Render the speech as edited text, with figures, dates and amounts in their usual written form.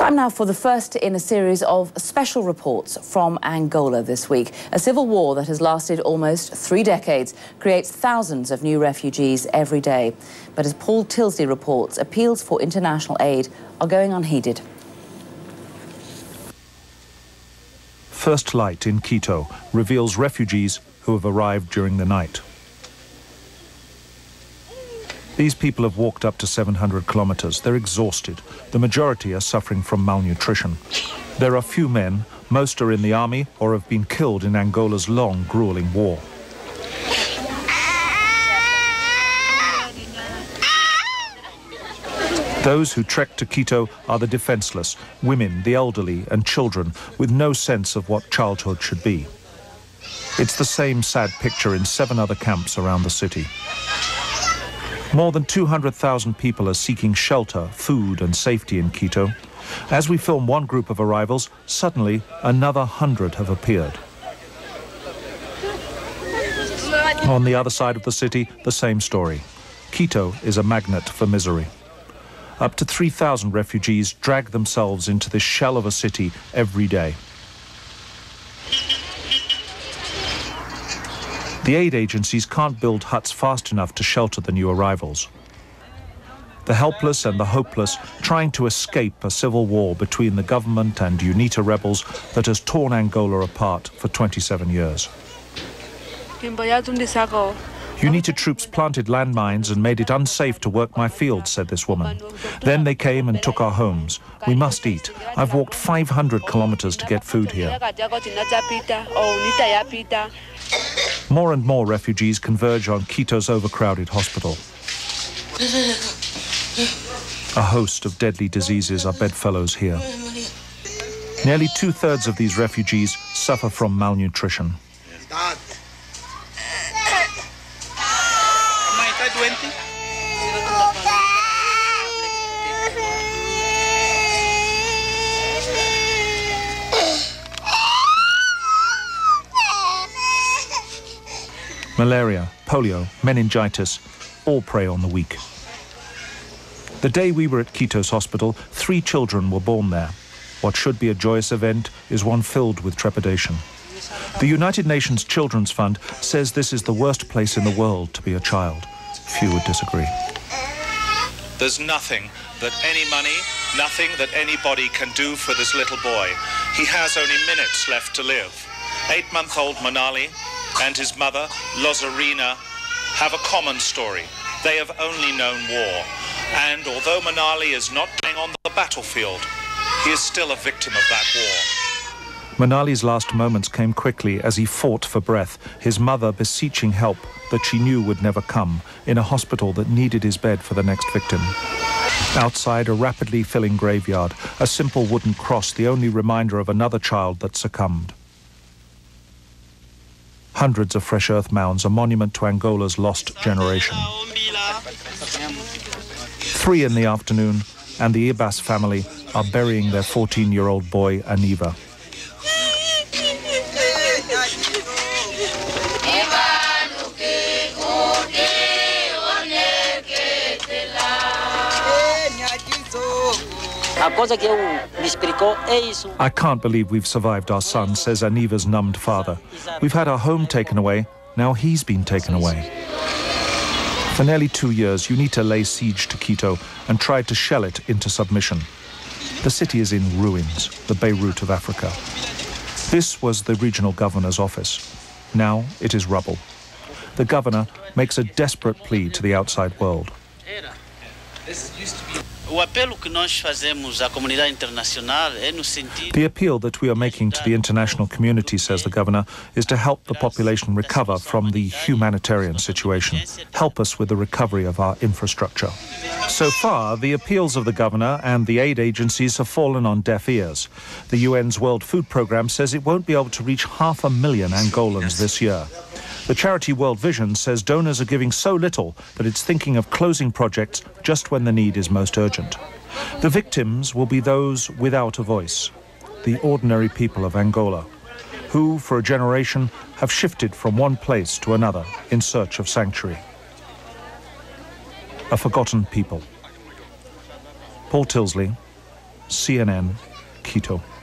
Time now for the first in a series of special reports from Angola this week. A civil war that has lasted almost 3 decades creates thousands of new refugees every day. But as Paul Tilsley reports, appeals for international aid are going unheeded. First light in Kuito reveals refugees who have arrived during the night. These people have walked up to 700 kilometers. They're exhausted. The majority are suffering from malnutrition. There are few men. Most are in the army or have been killed in Angola's long, grueling war. Those who trek to Kuito are the defenseless, women, the elderly and children with no sense of what childhood should be. It's the same sad picture in 7 other camps around the city. More than 200,000 people are seeking shelter, food and safety in Kuito. As we film one group of arrivals, suddenly another 100 have appeared. On the other side of the city, the same story. Kuito is a magnet for misery. Up to 3,000 refugees drag themselves into this shell of a city every day. The aid agencies can't build huts fast enough to shelter the new arrivals. The helpless and the hopeless trying to escape a civil war between the government and UNITA rebels that has torn Angola apart for 27 years. UNITA troops planted landmines and made it unsafe to work my fields, said this woman. Then they came and took our homes. We must eat. I've walked 500 kilometers to get food here. More and more refugees converge on Quito's overcrowded hospital. A host of deadly diseases are bedfellows here. Nearly 2/3 of these refugees suffer from malnutrition. Malaria, polio, meningitis, all prey on the weak. The day we were at Quito's hospital, 3 children were born there. What should be a joyous event is one filled with trepidation. The United Nations Children's Fund says this is the worst place in the world to be a child. Few would disagree. There's nothing that any money, nothing that anybody can do for this little boy. He has only minutes left to live. 8-month-old Manali and his mother, Lozarina, have a common story. They have only known war. And although Manali is not dying on the battlefield, he is still a victim of that war. Manali's last moments came quickly as he fought for breath, his mother beseeching help that she knew would never come, in a hospital that needed his bed for the next victim. Outside, a rapidly filling graveyard, a simple wooden cross, the only reminder of another child that succumbed. Hundreds of fresh earth mounds, a monument to Angola's lost generation. 3 in the afternoon, and the Ibas family are burying their 14-year-old boy, Aniva. I can't believe we've survived our son, says Aniva's numbed father. We've had our home taken away, now he's been taken away. For nearly 2 years, UNITA lay siege to Kuito and tried to shell it into submission. The city is in ruins, the Beirut of Africa. This was the regional governor's office. Now it is rubble. The governor makes a desperate plea to the outside world. The appeal that we are making to the international community, says the governor, is to help the population recover from the humanitarian situation. Help us with the recovery of our infrastructure. So far, the appeals of the governor and the aid agencies have fallen on deaf ears. The UN's World Food Programme says it won't be able to reach 500,000 Angolans this year. The charity World Vision says donors are giving so little that it's thinking of closing projects just when the need is most urgent. The victims will be those without a voice, the ordinary people of Angola, who, for a generation, have shifted from one place to another in search of sanctuary. A forgotten people. Paul Tilsley, CNN, Quito.